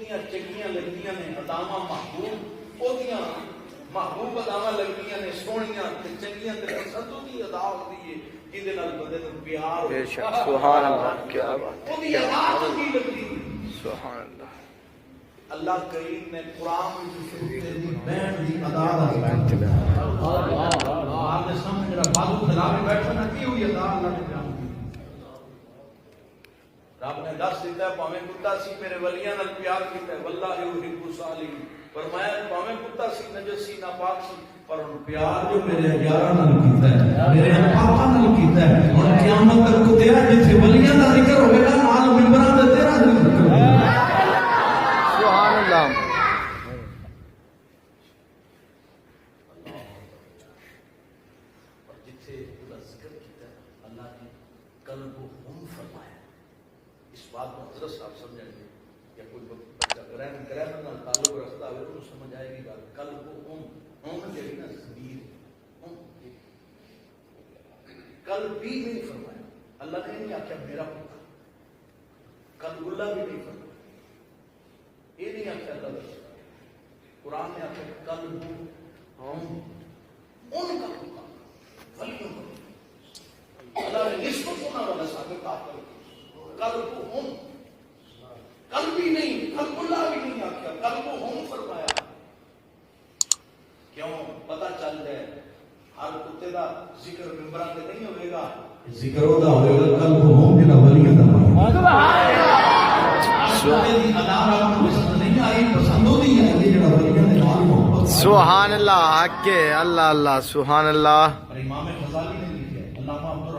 کنیاں چنگیاں لگدیاں نے اداواں محبوب اودیاں محبوب اداواں لگدیاں نے سونیاں تے چنگیاں تے پسند دی ادا ہوندی ہے جدے نال بندے نوں پیار بے شک سبحان اللہ کیا بات اودی ادا چنگی لگدی سبحان اللہ اللہ کریم نے قرآن میں دی بہن دی ادا دا آپ نے سامنے میرا بازو کھلا کے بیٹھا نا کی ہوئی ادا اللہ نے بیان کی رب نے دس دیتا ہے پاویں کتا سی میرے ولیاں نال پیار کیتا ہے واللہ یحب الصالحین فرمایا پاویں کتا سی نجس سی ناپاک سی پر ان پیار جو میرے یاراں نال کیتا ہے میرے پاپا نال کیتا ہے اور قیامت تک کتیا جتھے ولیاں دا ذکر ہوے گا نال منبراں تے تیرا ذکر ہوگا سبحان اللہ قلب کو ہم فرمایا اس بات کو حضرت صاحب سمجھیں گے یا کوئی بچہ گرہن نال تعلق رکھتا ہے تو سمجھ آئے گی بات قلب کو ہم جو ہے نا ضمیر قلب بھی نہیں فرمایا اللہ نے نہیں آخیا میرا پتر قلب اللہ بھی نہیں فرمایا یہ نہیں آخیا اللہ قرآن نے آخیا قلب ہم ان کا پتر ولیوں کا اللہ نے نسبت ہونا والا ثابت کرو قلب ہم قلب بھی نہیں قلب اللہ بھی نہیں آخیا قلب ہم فرمایا کیوں پتہ چل جائے ہر کتے دا ذکر ممبراں تے نہیں ہوئے گا ذکر ہوتا ہوئے گا قلب ہم جڑا ولیاں دا سبحان اللہ حق اللہ اللہ سبحان اللہ امام غزالی نے لکھا ہے علامہ